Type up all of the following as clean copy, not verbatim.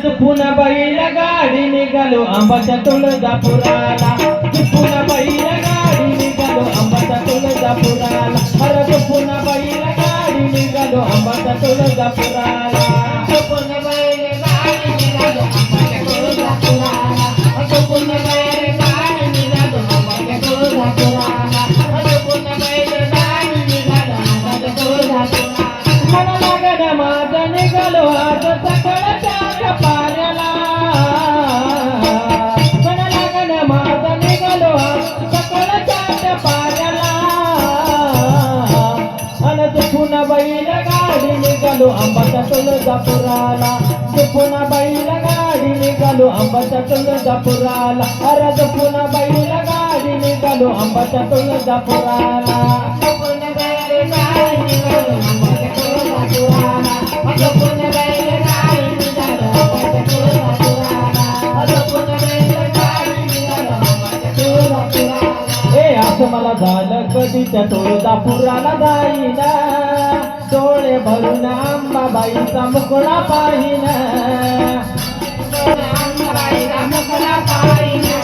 पुन्हा बैल गाडी निघालो आंबाच्या तुळजापुराला. पुन्हा बैल गाडी निघालो आंबाच्या तुळजापुराला. अरे पुन्हा बैल गाडी निघालो आंबाच्या तुळजापुराला. पुन्हा बैल गाडी निघालो आंबाच्या तुळजापुराला. पुन्हा बैल गाडी निघालो आंबाच्या तुळजापुराला. पुन्हा बैल गाडी निघालो आंबाच्या तुळजापुराला. मला लागण माझा निघालो आज सकाळच्या पाऱ्याला. मला लागण माझा निघालो आज सकाळच्या पाऱ्याला. अन पुन्हा बैल गाडी निघालो आंबाच्या तुळजापुराला. पुन्हा बैल गाडी निघालो आंबाच्या तुळजापुराला. अरे पुन्हा बैल गाडी निघालो आंबाच्या तुळजापुराला. पुन्हा बैल गाडी निघालो आंबाच्या तुळजापुराला. पुन्हा बैल गाडी निघालो आंबाच्या तुळजापुराला. पुन्हा बैल गाडी निघालो आंबाच्या तुळजापुराला. ए असं मला झालं कधीच्या तुळजापुराला जाईना. डोळे भरून आंबाबाईचा मुखडा पाहिना. आंबाबाईचा मुखडा पाहिना.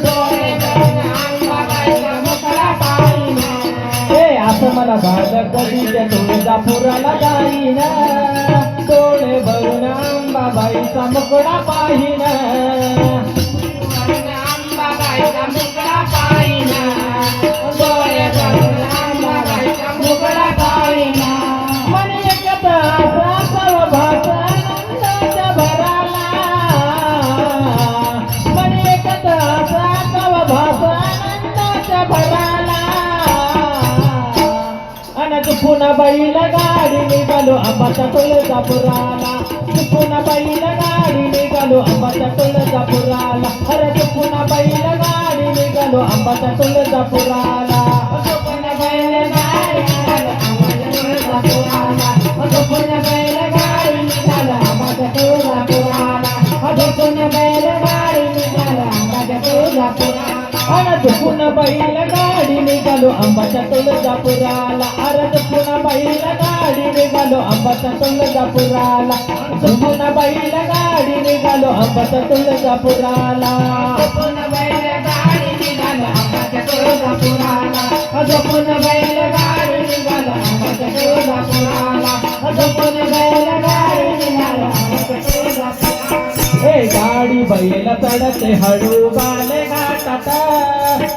डोळे भरून आंबाबाईचा मुखडा पाहिना. ए असं मला झालं कधीच्या तुळजापुराला जाईना. डोळे भरून आंबाबाईचा मुखडा पाहिना. आंबाबाईचा मुखडा पाहिना. डोळे भरून आंबाबाईचा मुखडा पाहिना. मन एकत असा भाषा आनंदाच्या भराला. मन एकत असा भाषा आनंदाच्या भराला. अन पुन्हा बैल गाडी निघालो आंबाच्या तुळजापुराला. पुन्हा बैल गाडी निघालो आंबाच्या तुळजापुराला. अरे पुन्हा बैल गाडी निघालो आंबाच्या तुळजापुराला. पुन्हा बैल गाडी निघालो आंबाच्या तुळजापुराला. पुन्हा बैल गाडी निघालो आंबाच्या तुळजापुराला. पुन्हा बैल गाडी निघालो आंबाच्या तुळजापुराला. अरे पुन्हा बैल गाडी निघालो आंबाच्या तुळजापुराला. अरे पुन्हा बैल गाडी निघालो आंबाच्या तुळजापुराला. पुन्हा बैल गाडी निघालो आंबाच्या तुळजापुराला. पुन्हा बैल गाडी निघालो आंबाच्या तुळजापुराला. पुन्हा बैल गाडी निघालो आंबाच्या तुळजापुराला. पुन्हा बैल गाडी निघालो आंबाच्या तुळजापुराला. हे गाडी बैल चढते हळू बाले घाटात.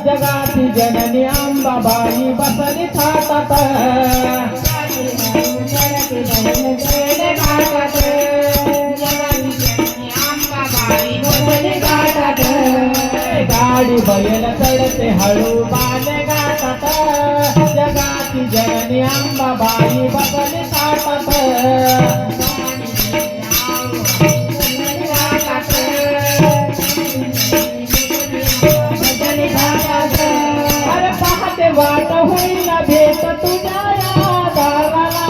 जगाची जननी आंबाबाई बसली थाटात. गाडी बैल चढते हळू बाले घाटात. जगाची जननी आंबाबाई बसली थाटात. अरे पहाटे वाट होईल भेट तुझ्या या दाराला.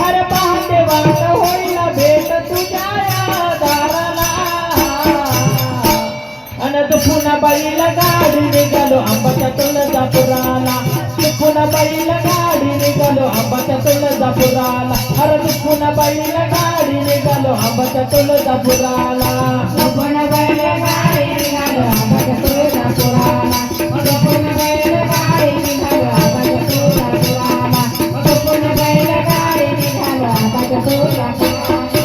अरे पहाटे वाट होईल भेट तुझ्या या दाराला. अन पुन्हा बैल गाडी निघालो आंबाच्या तुळजापुराला. पुन्हा बैल गाडी निघालो आंबाच्या तुळजापुराला. अरे पुन्हा बैल गाडी निघालो आंबाच्या तुळजापुराला. पुन्हा बैल गाडी निघालो आंबाच्या तुळजापुराला. पुन्हा बैल गाडी निघालो आंबाच्या तुळजापुराला. पुन्हा बैल गाडी निघालो आंबाच्या तुळजापुराला.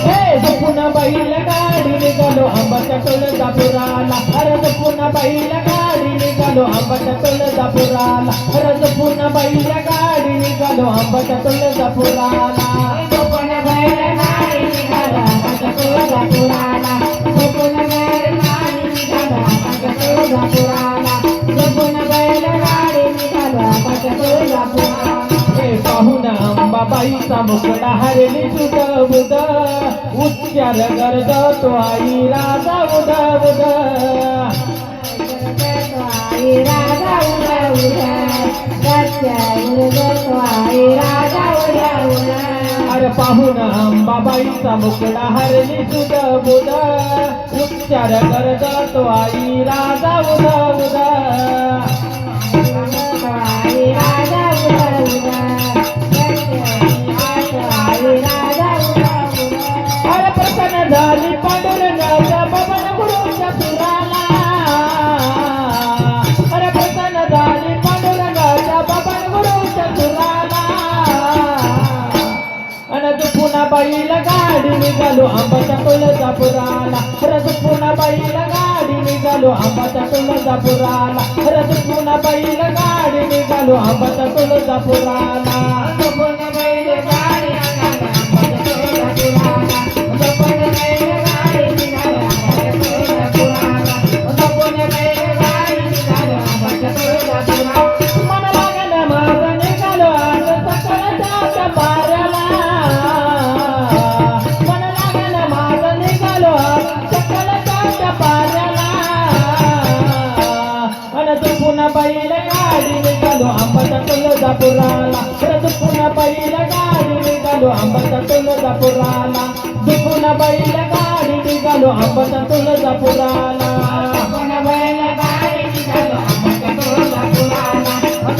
हे पुन्हा बैल गाडी निघालो आंबाच्या तुळजापुराला. अरे पुन्हा बैल गाडी निघालो आंबाच्या तुळजापुराला. अरे पुन्हा बैल गाडी निघालो आंबाच्या तुळजापुराला. पुन्हा बैल गाडी निघालो आंबाच्या तुळजापुराला. पुन्हा बैल गाडी निघालो आंबाच्या तुळजापुराला. पुन्हा बैल गाडी निघालो आंबाच्या तुळजापुराला. हे पाहून आंबाबाईचा मुखडा हरली सुद बुद. उच्चार गरजतो आई राजा उद उद. आई राजा उद्या उद्या. आई राजा उद्या उद्या. अरे पाहून आंबाबाईचा मुखडा हरली सुद बुद. उच्चार गरजतो आई राजा उद उद. आई राजा उद्या उद्या. आई राजा उद्या उद्या. अरे प्रसन्न झाली पांडुरंगाच्या बबन गुरुच्या सुराला अरे प्रसन्न झाली पांडुरंगाच्या बबन गुरुच्या सुराला अन पुन्हा बैल गाडी निघालो आंबाच्या तुळजापुराला रथ पुन्हा बैल गाडी निघालो आंबाच्या तुळजापुराला रथ पुन्हा बैल गाडी निघालो आंबाच्या तुळजापुराला पुन्हा बैल गाडी निघालो आंबाच्या तुळजापुराला पुन्हा बैल गाडी निघालो आंबाच्या तुळजापुराला पुन्हा बैल गाडी निघालो आंबाच्या तुळजापुराला मन लागलं माझं निघालो आज सकाळच्या पाऱ्याला मन लागलं माझं निघालो आज सकाळच्या पाऱ्याला अन पुन्हा बैल गाडी निघालो आंबाच्या तुळजापुराला रथ पुन्हा बैल गाडी निघालो आंबाच्या तुळजापुराला पुन्हा बैल गाडी निघालो आंबाच्या तुळजापुराला पुन्हा बैल गाडी निघालो आंबाच्या तुळजापुराला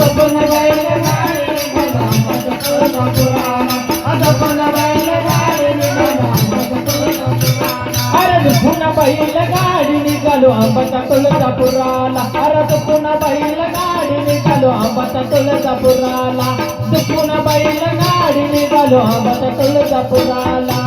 पुन्हा बैल गाडी निघालो आंबाच्या तुळजापुराला पुन्हा बैल गाडी निघालो आंबाच्या तुळजापुराला अरे पुन्हा बैल गाडी निघालो आंबाच्या तुळजापुराला अरे पुन्हा बैल गाडी निघालो आंबाच्या तुळजापुराला पुन्हा बैल गाडी निघालो आंबाच्या तुळजापुराला